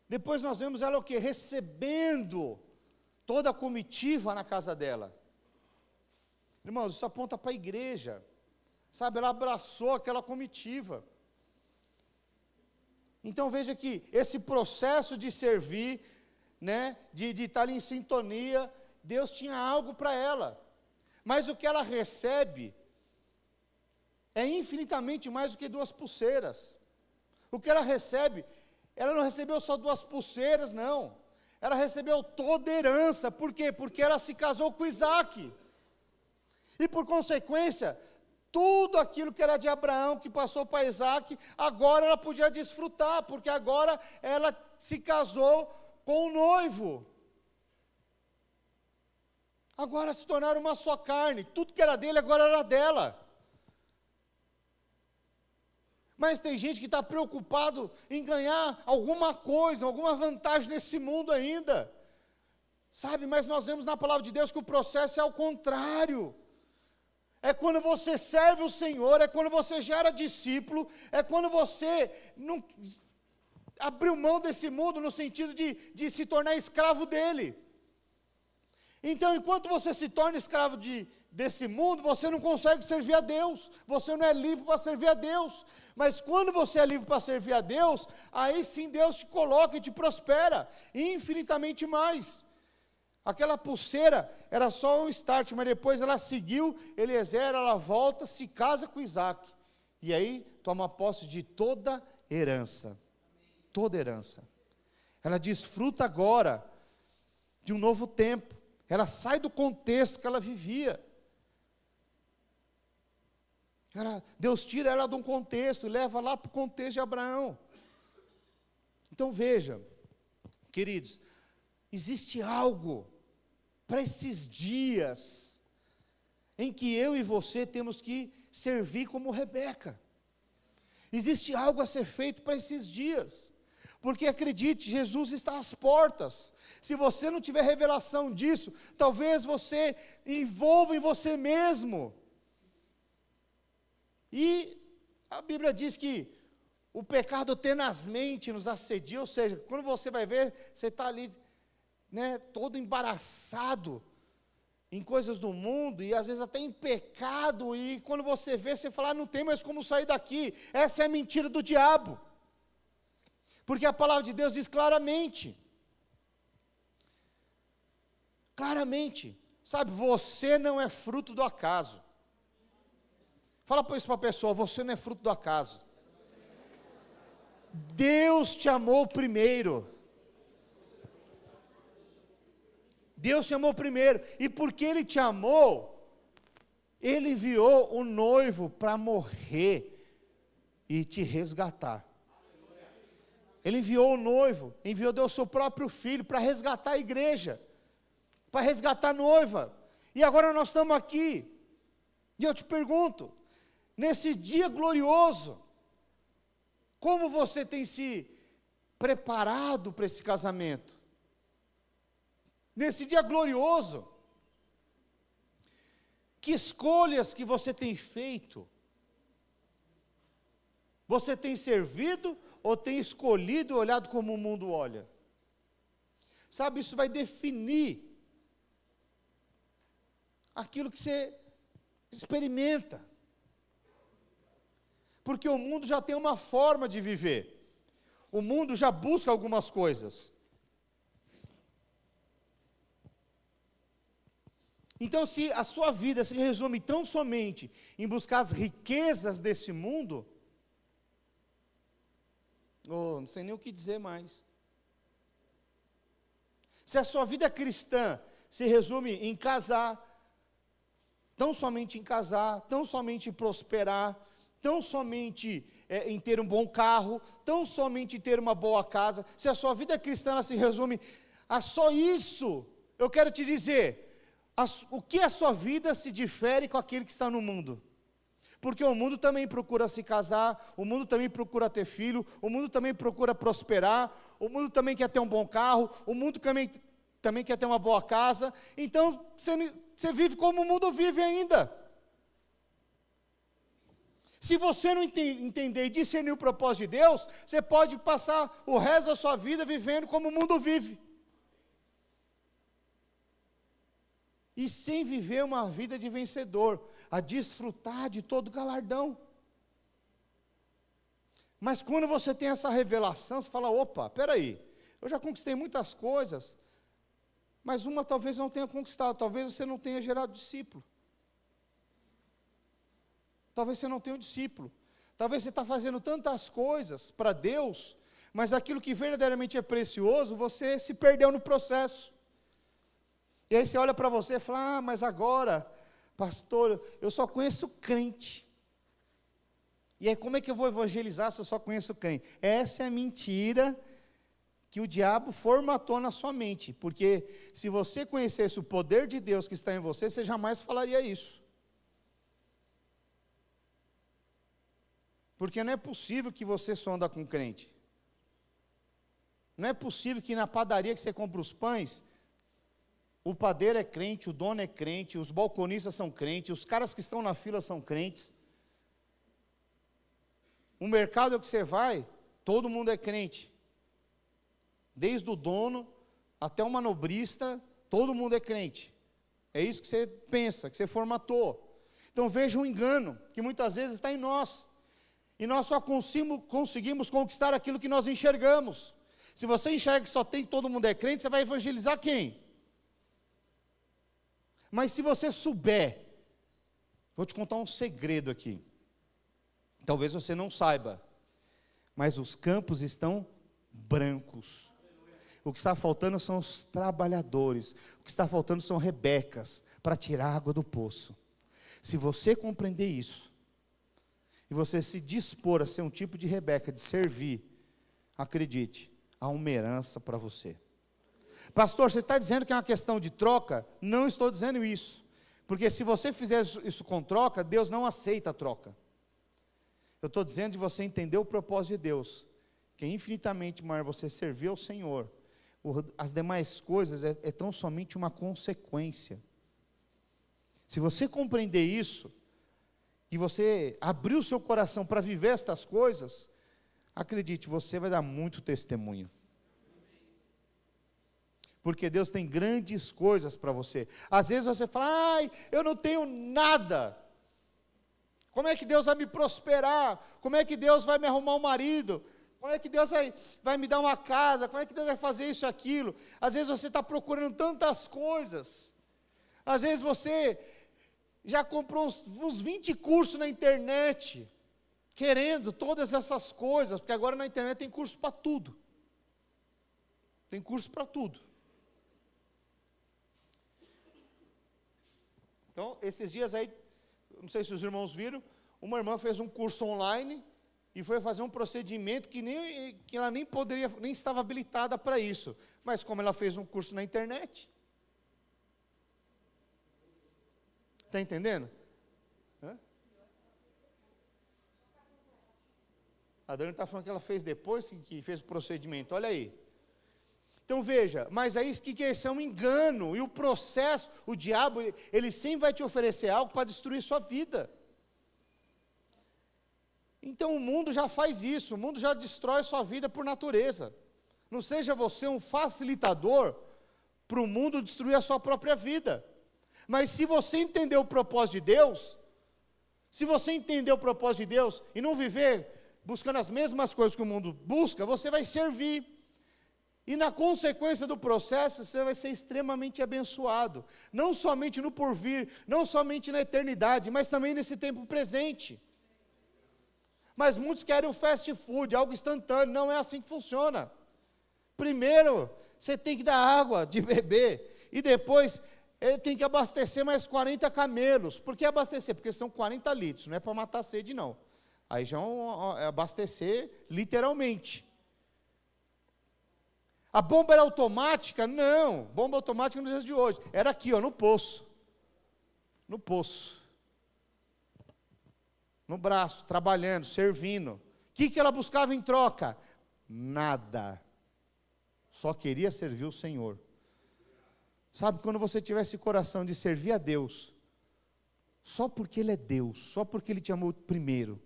depois nós vemos ela o quê? Recebendo toda a comitiva na casa dela. Irmãos, isso aponta para a igreja, sabe, ela abraçou aquela comitiva. Então veja que esse processo de servir, né, de estar ali em sintonia, Deus tinha algo para ela, mas o que ela recebe é infinitamente mais do que 2 pulseiras. O que ela recebe, ela não recebeu só 2 pulseiras, não, ela recebeu toda a herança. Por quê? Porque ela se casou com Isaac, e por consequência, tudo aquilo que era de Abraão, que passou para Isaac, agora ela podia desfrutar, porque agora ela se casou com o noivo. Agora se tornaram uma só carne, tudo que era dele agora era dela. Mas tem gente que está preocupado em ganhar alguma coisa, alguma vantagem nesse mundo ainda, sabe, mas nós vemos na palavra de Deus que o processo é ao contrário. É quando você serve o Senhor, é quando você gera discípulo, é quando você não abriu mão desse mundo no sentido de se tornar escravo dele. Então, enquanto você se torna escravo desse mundo, você não consegue servir a Deus, você não é livre para servir a Deus. Mas quando você é livre para servir a Deus, aí sim Deus te coloca e te prospera, infinitamente mais. Aquela pulseira era só um start, mas depois ela seguiu, Eliezer, ela volta, se casa com Isaac, e aí toma posse de toda herança, toda herança. Ela desfruta agora de um novo tempo, ela sai do contexto que ela vivia. Deus tira ela de um contexto e leva lá para o contexto de Abraão. Então veja, queridos, existe algo para esses dias em que eu e você temos que servir como Rebeca. Existe algo a ser feito para esses dias, porque acredite, Jesus está às portas. Se você não tiver revelação disso, talvez você envolva em você mesmo. E a Bíblia diz que o pecado tenazmente nos assedia, ou seja, quando você vai ver, você está ali, né, todo embaraçado em coisas do mundo, e às vezes até em pecado, e quando você vê, você fala, não tem mais como sair daqui. Essa é a mentira do diabo, porque a palavra de Deus diz claramente, sabe, você não é fruto do acaso. Fala isso para a pessoa, você não é fruto do acaso. Deus te amou primeiro. Deus te amou primeiro, e porque Ele te amou, Ele enviou o noivo para morrer e te resgatar. Ele enviou o noivo, deu o seu próprio filho para resgatar a igreja, para resgatar a noiva. E agora nós estamos aqui, e eu te pergunto, nesse dia glorioso, como você tem se preparado para esse casamento? Nesse dia glorioso, que escolhas que você tem feito? Você tem servido ou tem escolhido e olhado como o mundo olha? Sabe, isso vai definir aquilo que você experimenta. Porque o mundo já tem uma forma de viver. O mundo já busca algumas coisas. Então, se a sua vida se resume tão somente em buscar as riquezas desse mundo, não sei nem o que dizer mais. Se a sua vida cristã se resume em casar, tão somente em casar, tão somente em prosperar, tão somente em ter um bom carro, tão somente em ter uma boa casa, se a sua vida cristã ela se resume a só isso, eu quero te dizer, o que a sua vida se difere com aquele que está no mundo? Porque o mundo também procura se casar, o mundo também procura ter filho, o mundo também procura prosperar, o mundo também quer ter um bom carro, o mundo também quer ter uma boa casa. Então, você vive como o mundo vive ainda. Se você não entender e discernir o propósito de Deus, você pode passar o resto da sua vida vivendo como o mundo vive. e sem viver uma vida de vencedor, a desfrutar de todo galardão. Mas quando você tem essa revelação, você fala, opa, peraí, eu já conquistei muitas coisas, mas uma talvez não tenha conquistado, talvez você não tenha gerado discípulo. Talvez você não tenha um discípulo. Talvez você está fazendo tantas coisas para Deus, mas aquilo que verdadeiramente é precioso, você se perdeu no processo. E aí você olha para você e fala, mas agora, pastor, eu só conheço crente. E aí como é que eu vou evangelizar se eu só conheço crente? Essa é a mentira que o diabo formatou na sua mente, porque se você conhecesse o poder de Deus que está em você, você jamais falaria isso. Porque não é possível que você só anda com crente. Não é possível que na padaria que você compra os pães, o padeiro é crente, o dono é crente, os balconistas são crentes, os caras que estão na fila são crentes. O mercado que você vai, todo mundo é crente. Desde o dono até o manobrista, todo mundo é crente. É isso que você pensa, que você formatou. Então veja o engano, que muitas vezes está em nós. E nós só conseguimos conquistar aquilo que nós enxergamos. Se você enxerga que só tem todo mundo é crente, você vai evangelizar quem? Mas se você souber, vou te contar um segredo aqui. Talvez você não saiba, mas os campos estão brancos. O que está faltando são os trabalhadores. O que está faltando são Rebecas para tirar a água do poço. Se você compreender isso, e você se dispor a ser um tipo de Rebeca, de servir, acredite, há uma herança para você. Pastor, você está dizendo que é uma questão de troca? Não estou dizendo isso, porque se você fizer isso com troca, Deus não aceita a troca. Eu estou dizendo de você entender o propósito de Deus, que é infinitamente maior você servir ao Senhor. As demais coisas é tão somente uma consequência. Se você compreender isso, e você abrir o seu coração para viver estas coisas, acredite, você vai dar muito testemunho. Porque Deus tem grandes coisas para você. Às vezes você fala, ai, eu não tenho nada. Como é que Deus vai me prosperar? Como é que Deus vai me arrumar um marido? Como é que Deus vai me dar uma casa? Como é que Deus vai fazer isso e aquilo? Às vezes você está procurando tantas coisas. Às vezes você já comprou uns 20 cursos na internet, querendo todas essas coisas, porque agora na internet tem curso para tudo. Tem curso para tudo. Então, esses dias aí, não sei se os irmãos viram, uma irmã fez um curso online e foi fazer um procedimento que ela nem poderia, nem estava habilitada para isso. Mas como ela fez um curso na internet, está entendendo? A Dani está falando que ela fez depois que fez o procedimento, olha aí. Então veja, mas aí o que é isso? É um engano, e o processo, o diabo, ele sempre vai te oferecer algo para destruir sua vida. Então o mundo já faz isso, o mundo já destrói sua vida por natureza. Não seja você um facilitador para o mundo destruir a sua própria vida. Mas se você entender o propósito de Deus, se você entender o propósito de Deus e não viver buscando as mesmas coisas que o mundo busca, você vai servir. E na consequência do processo, você vai ser extremamente abençoado. Não somente no porvir, não somente na eternidade, mas também nesse tempo presente. Mas muitos querem o fast food, algo instantâneo, não é assim que funciona. Primeiro, você tem que dar água de beber, e depois ele tem que abastecer mais 40 camelos. Por que abastecer? Porque são 40 litros, não é para matar a sede não. Aí já é abastecer literalmente. A bomba era automática? Não, bomba automática nos dias de hoje. Era aqui, ó, no poço. No poço. No braço, trabalhando, servindo. O que ela buscava em troca? Nada. Só queria servir o Senhor. Sabe, quando você tiver esse coração de servir a Deus, só porque Ele é Deus, só porque Ele te amou primeiro,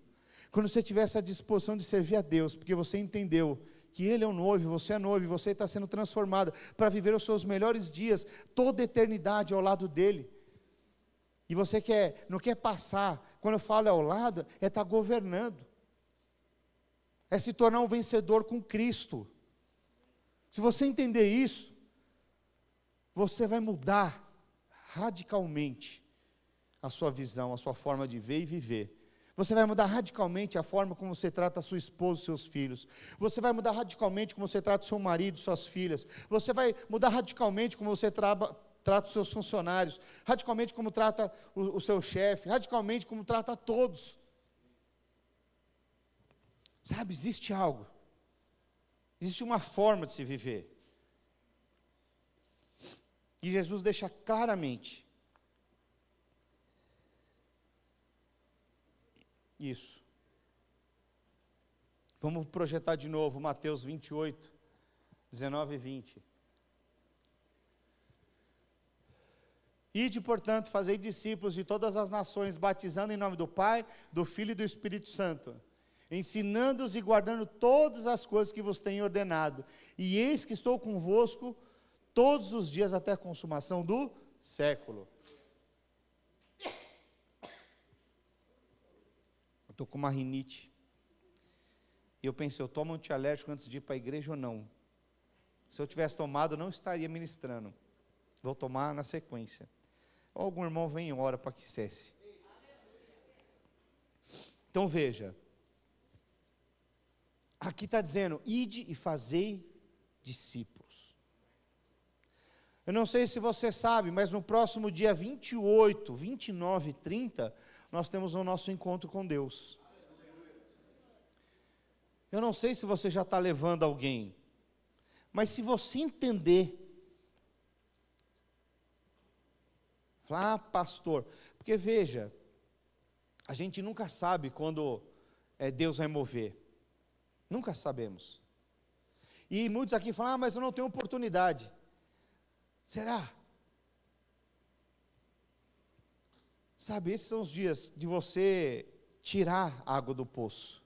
quando você tiver essa disposição de servir a Deus, porque você entendeu que Ele é o noivo, você é noivo, e você está sendo transformado para viver os seus melhores dias, toda a eternidade ao lado dEle. E você não quer passar, quando eu falo ao lado, é estar governando, é se tornar um vencedor com Cristo. Se você entender isso, você vai mudar radicalmente a sua visão, a sua forma de ver e viver. Você vai mudar radicalmente a forma como você trata a sua esposa e seus filhos. Você vai mudar radicalmente como você trata o seu marido, suas filhas. Você vai mudar radicalmente como você trata os seus funcionários. Radicalmente como trata o seu chefe. Radicalmente como trata todos. Sabe, existe algo. Existe uma forma de se viver. E Jesus deixa claramente isso. Vamos projetar de novo Mateus 28, 19 e 20. Ide, portanto, fazei discípulos de todas as nações, batizando em nome do Pai, do Filho e do Espírito Santo, ensinando-os e guardando todas as coisas que vos tenho ordenado. E eis que estou convosco todos os dias até a consumação do século. Eu estou com uma rinite. E eu pensei, eu tomo antialérgico antes de ir para a igreja ou não? Se eu tivesse tomado, eu não estaria ministrando. Vou tomar na sequência. Ou algum irmão vem e ora para que cesse. Então veja. Aqui está dizendo, ide e fazei discípulos. Eu não sei se você sabe, mas no próximo dia 28, 29 e 30, nós temos o nosso encontro com Deus. Eu não sei se você já está levando alguém, mas se você entender, falar, pastor, porque veja, a gente nunca sabe quando Deus vai mover, nunca sabemos. E muitos aqui falam, mas eu não tenho oportunidade. Será? Sabe, esses são os dias de você tirar a água do poço.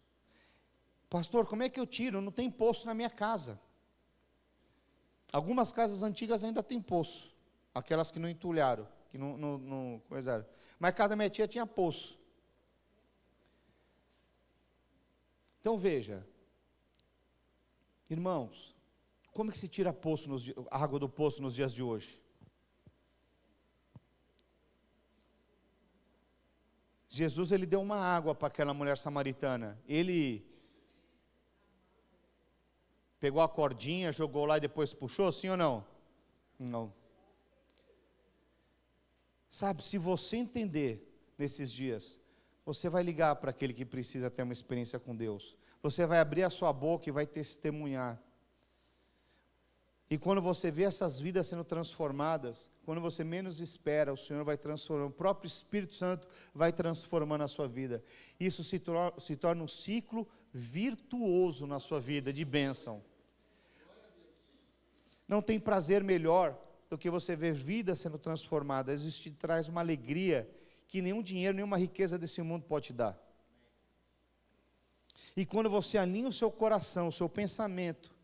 Pastor, como é que eu tiro? Não tem poço na minha casa. Algumas casas antigas ainda tem poço. Aquelas que não entulharam, que não coisaram. Mas a casa da minha tia tinha poço. Então veja, irmãos, como é que se tira a água do poço nos dias de hoje? Jesus, ele deu uma água para aquela mulher samaritana. Ele pegou a cordinha, jogou lá e depois puxou, sim ou não? Não. Sabe, se você entender nesses dias, você vai ligar para aquele que precisa ter uma experiência com Deus. Você vai abrir a sua boca e vai testemunhar. E quando você vê essas vidas sendo transformadas, quando você menos espera, o Senhor vai transformando, o próprio Espírito Santo vai transformando a sua vida. Isso se torna um ciclo virtuoso na sua vida, de bênção. Não tem prazer melhor do que você ver vidas sendo transformadas. Isso te traz uma alegria que nenhum dinheiro, nenhuma riqueza desse mundo pode te dar. E quando você alinha o seu coração, o seu pensamento,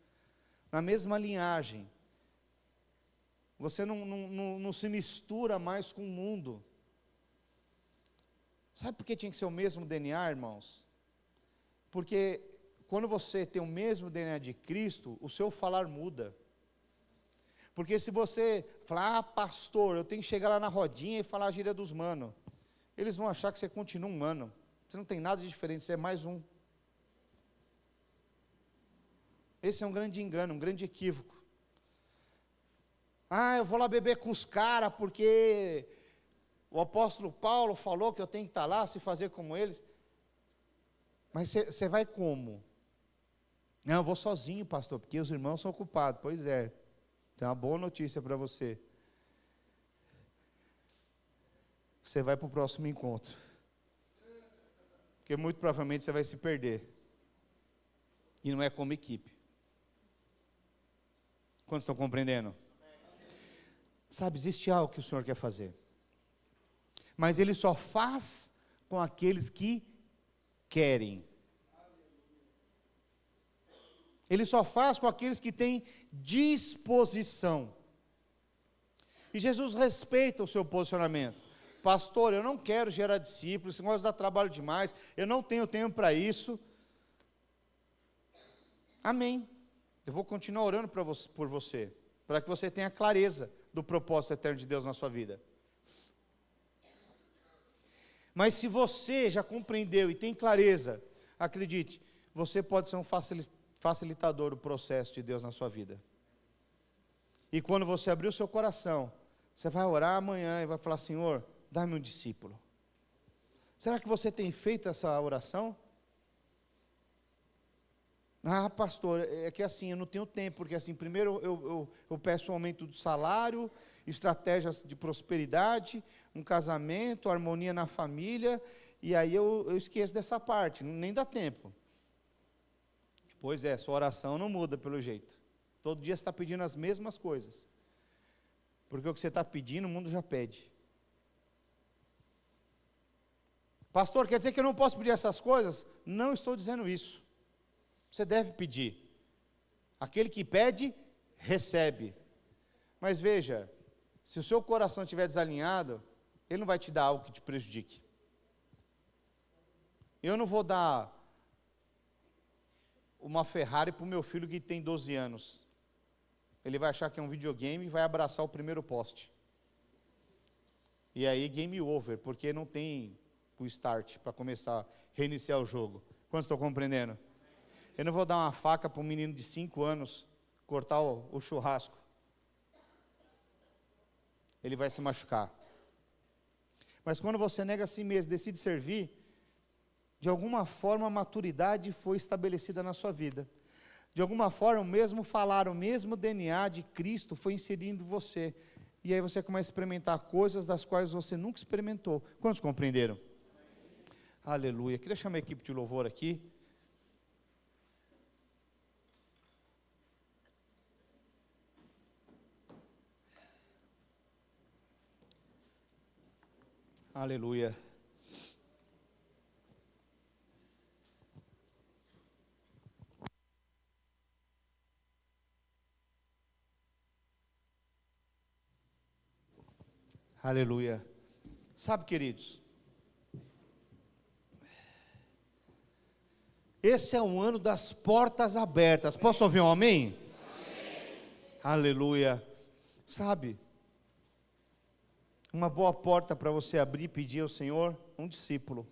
na mesma linhagem, você não se mistura mais com o mundo. Sabe por que tinha que ser o mesmo DNA, irmãos? Porque quando você tem o mesmo DNA de Cristo, o seu falar muda. Porque se você falar, pastor, eu tenho que chegar lá na rodinha e falar a gíria dos manos, eles vão achar que você continua um mano. Você não tem nada de diferente, você é mais um. Esse é um grande engano, um grande equívoco. Eu vou lá beber com os caras porque o apóstolo Paulo falou que eu tenho que estar lá, se fazer como eles. Mas você vai como? Não, eu vou sozinho, pastor, porque os irmãos são ocupados. Pois é, tem uma boa notícia para você. Você vai para o próximo encontro. Porque muito provavelmente você vai se perder. E não é como equipe. Quantos estão compreendendo? Sabe, existe algo que o Senhor quer fazer. Mas Ele só faz com aqueles que querem. Ele só faz com aqueles que têm disposição. E Jesus respeita o seu posicionamento. Pastor, eu não quero gerar discípulos, esse negócio dá trabalho demais, eu não tenho tempo para isso. Amém. Eu vou continuar orando por você, para que você tenha clareza do propósito eterno de Deus na sua vida. Mas se você já compreendeu e tem clareza, acredite, você pode ser um facilitador do processo de Deus na sua vida. E quando você abrir o seu coração, você vai orar amanhã e vai falar: Senhor, dá-me um discípulo. Será que você tem feito essa oração? Ah, pastor, é que assim, eu não tenho tempo, porque assim, primeiro eu peço um aumento do salário, estratégias de prosperidade, um casamento, harmonia na família, e aí eu esqueço dessa parte, nem dá tempo. Pois é, sua oração não muda pelo jeito. Todo dia você está pedindo as mesmas coisas. Porque o que você está pedindo, o mundo já pede. Pastor, quer dizer que eu não posso pedir essas coisas? Não estou dizendo isso. Você deve pedir. Aquele que pede, recebe. Mas veja, se o seu coração estiver desalinhado, ele não vai te dar algo que te prejudique. Eu não vou dar uma Ferrari para o meu filho que tem 12 anos. Ele vai achar que é um videogame e vai abraçar o primeiro poste. E aí game over, porque não tem o start para começar a reiniciar o jogo. Quantos estão compreendendo? Eu não vou dar uma faca para um menino de 5 anos cortar o churrasco. Ele vai se machucar. Mas quando você nega a si mesmo, decide servir, de alguma forma a maturidade foi estabelecida na sua vida. De alguma forma, o mesmo falar, o mesmo DNA de Cristo foi inserindo em você. E aí você começa a experimentar coisas das quais você nunca experimentou. Quantos compreenderam? Aleluia. Queria chamar a equipe de louvor aqui. Aleluia. Aleluia. Sabe, queridos, esse é um ano das portas abertas. Posso ouvir um amém? Amém. Aleluia. Sabe, uma boa porta para você abrir e pedir ao Senhor, um discípulo,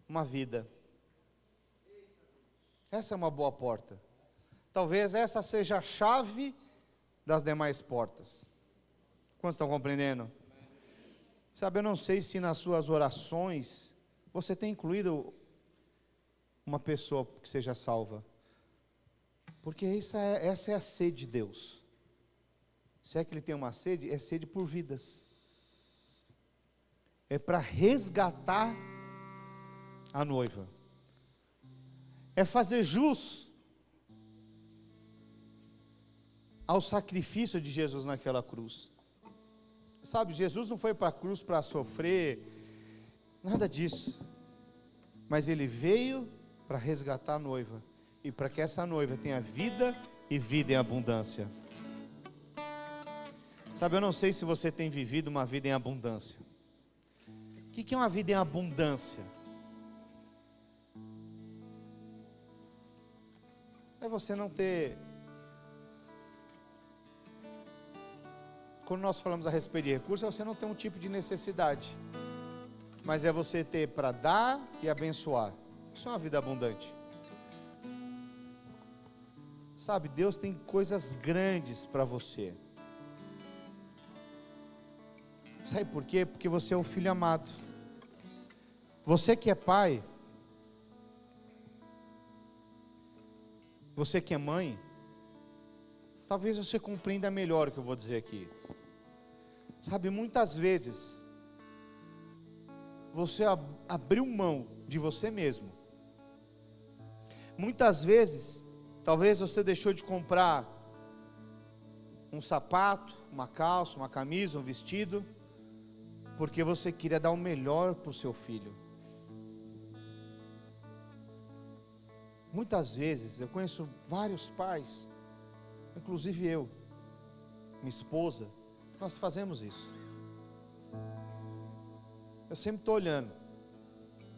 uma vida. Essa é uma boa porta. Talvez essa seja a chave das demais portas. Quantos estão compreendendo? Sabe, eu não sei se nas suas orações você tem incluído uma pessoa que seja salva, porque essa é a sede de Deus. Se é que Ele tem uma sede, é sede por vidas, é para resgatar a noiva, é fazer jus ao sacrifício de Jesus naquela cruz. Sabe, Jesus não foi para a cruz para sofrer, nada disso, mas Ele veio para resgatar a noiva, e para que essa noiva tenha vida, e vida em abundância. Sabe, eu não sei se você tem vivido uma vida em abundância. O que é uma vida em abundância? É você não ter... Quando nós falamos a respeito de recursos, é você não ter um tipo de necessidade, mas é você ter para dar e abençoar. Isso é uma vida abundante. Sabe, Deus tem coisas grandes para você. Sabe por quê? Porque você é o filho amado. Você que é pai, você que é mãe, talvez você compreenda melhor o que eu vou dizer aqui. Sabe, muitas vezes você abriu mão de você mesmo. Muitas vezes, talvez você deixou de comprar um sapato, uma calça, uma camisa, um vestido, porque você queria dar o melhor para o seu filho. Muitas vezes, eu conheço vários pais, inclusive eu, minha esposa, nós fazemos isso. Eu sempre estou olhando,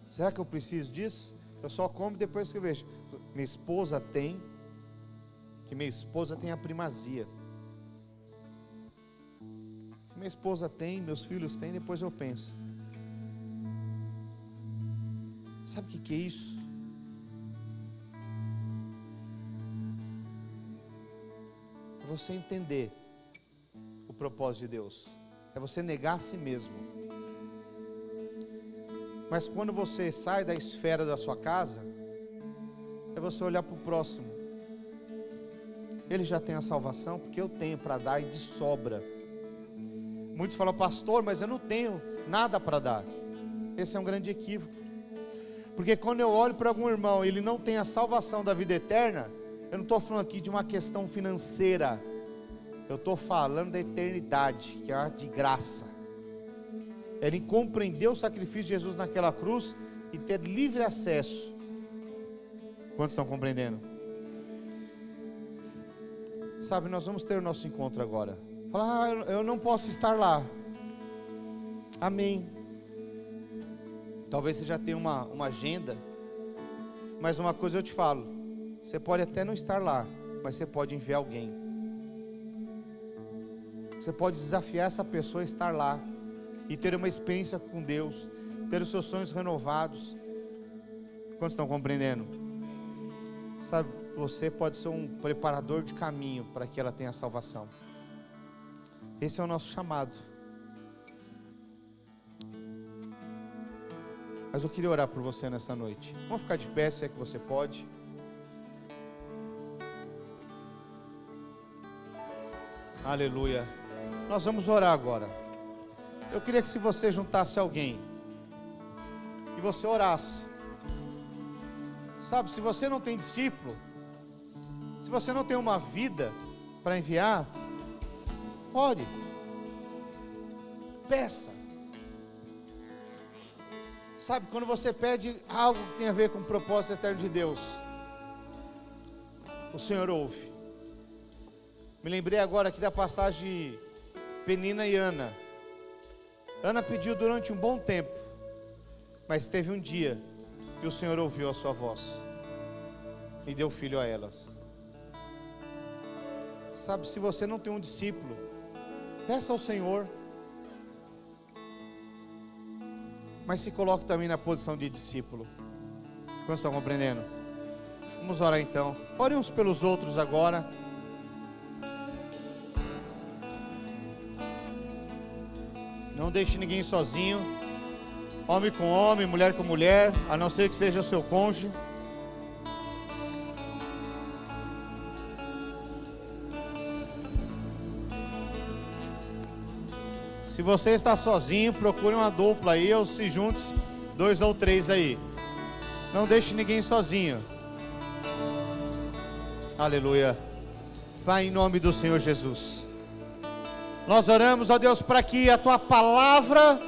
será que eu preciso disso? Eu só como depois que eu vejo. Minha esposa tem a primazia. Se minha esposa tem, meus filhos têm, depois eu penso. Sabe o que é isso? É você entender o propósito de Deus. É você negar a si mesmo. Mas quando você sai da esfera da sua casa, é você olhar para o próximo. Ele já tem a salvação, porque eu tenho para dar e de sobra. Muitos falam, pastor, mas eu não tenho nada para dar. Esse é um grande equívoco. Porque quando eu olho para algum irmão, ele não tem a salvação da vida eterna, eu não estou falando aqui de uma questão financeira. Eu estou falando da eternidade, que é a de graça. Ele compreendeu o sacrifício de Jesus naquela cruz e ter livre acesso. Quantos estão compreendendo? Sabe, nós vamos ter o nosso encontro agora. Falar, eu não posso estar lá. Amém. Talvez você já tenha uma agenda, mas uma coisa eu te falo, você pode até não estar lá, mas você pode enviar alguém. Você pode desafiar essa pessoa a estar lá e ter uma experiência com Deus, ter os seus sonhos renovados. Quantos estão compreendendo? Sabe, você pode ser um preparador de caminho para que ela tenha salvação. Esse é o nosso chamado. Mas eu queria orar por você nessa noite. Vamos ficar de pé, se é que você pode. Aleluia. Nós vamos orar agora. Eu queria que se você juntasse alguém e você orasse. Sabe, se você não tem discípulo, se você não tem uma vida para enviar, ore, peça. Sabe, quando você pede algo que tem a ver com o propósito eterno de Deus, o Senhor ouve. Me lembrei agora aqui da passagem de Penina e Ana. Ana pediu durante um bom tempo, mas teve um dia que o Senhor ouviu a sua voz e deu filho a elas. Sabe, se você não tem um discípulo, peça ao Senhor, mas se coloque também na posição de discípulo. Quantos estão compreendendo? Vamos orar então. Ore uns pelos outros agora. Não deixe ninguém sozinho. Homem com homem, mulher com mulher, a não ser que seja o seu cônjuge. Se você está sozinho, procure uma dupla aí, ou se junte 2 ou 3 aí. Não deixe ninguém sozinho. Aleluia. Pai, em nome do Senhor Jesus, nós oramos, ó Deus, para que a Tua palavra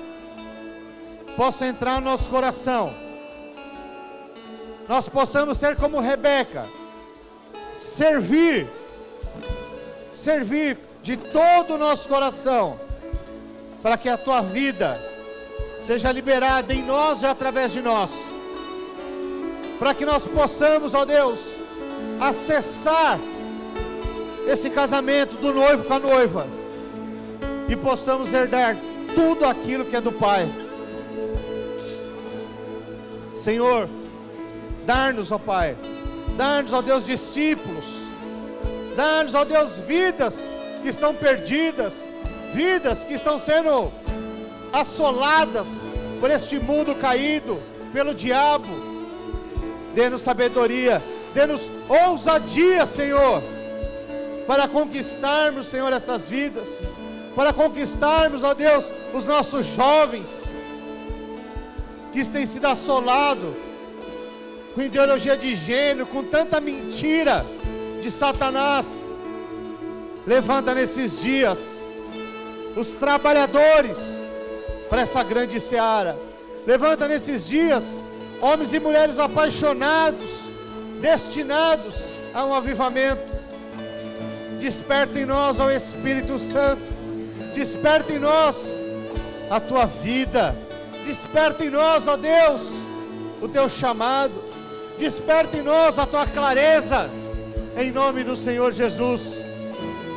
possa entrar no nosso coração. Nós possamos ser como Rebeca, servir de todo o nosso coração, para que a Tua vida seja liberada em nós e através de nós, para que nós possamos, ó Deus, acessar esse casamento do noivo com a noiva, e possamos herdar tudo aquilo que é do Pai. Senhor, dá-nos, ó Pai, dá-nos, ó Deus, discípulos, dá-nos, ó Deus, vidas que estão perdidas, vidas que estão sendo assoladas por este mundo caído, pelo diabo. Dê-nos sabedoria, dê-nos ousadia, Senhor, para conquistarmos, Senhor, essas vidas, para conquistarmos, ó Deus, os nossos jovens, que têm sido assolados com ideologia de gênero, com tanta mentira de Satanás. Levanta nesses dias os trabalhadores para essa grande seara. Levanta nesses dias homens e mulheres apaixonados, destinados a um avivamento. Desperta em nós, ó Espírito Santo, desperta em nós a tua vida, desperta em nós, ó Deus, o teu chamado, desperta em nós a tua clareza, em nome do Senhor Jesus.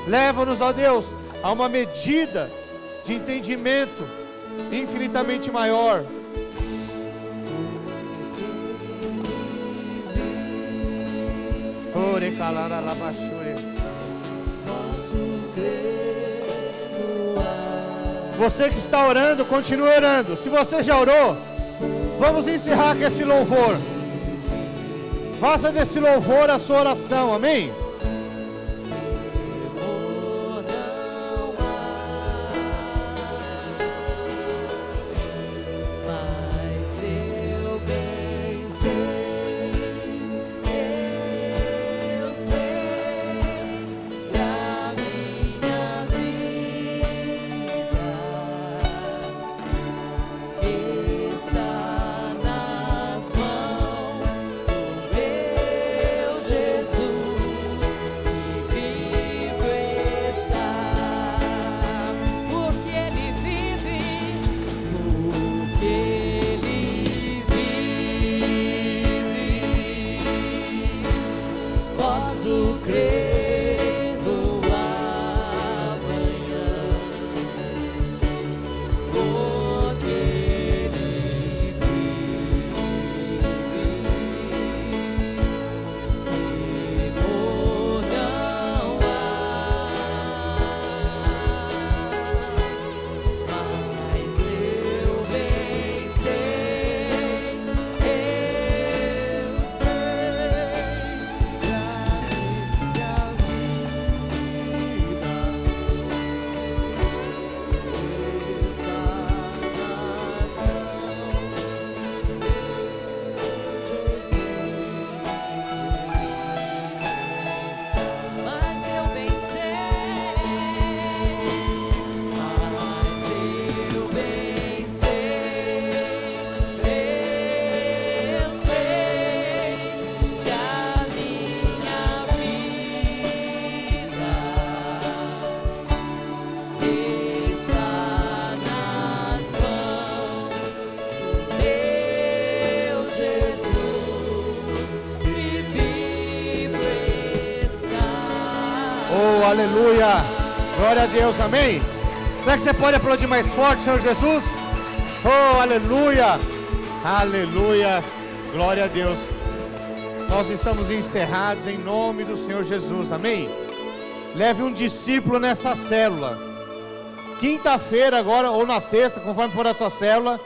Leva-nos, ó Deus, a uma medida de entendimento infinitamente maior. Ore calara labachure. Você que está orando, continue orando. Se você já orou, vamos encerrar com esse louvor. Faça desse louvor a sua oração, amém? Aleluia, glória a Deus, amém? Será que você pode aplaudir mais forte, Senhor Jesus? Oh, aleluia, aleluia, glória a Deus. Nós estamos encerrados em nome do Senhor Jesus, amém? Leve um discípulo nessa célula. Quinta-feira agora, ou na sexta, conforme for a sua célula,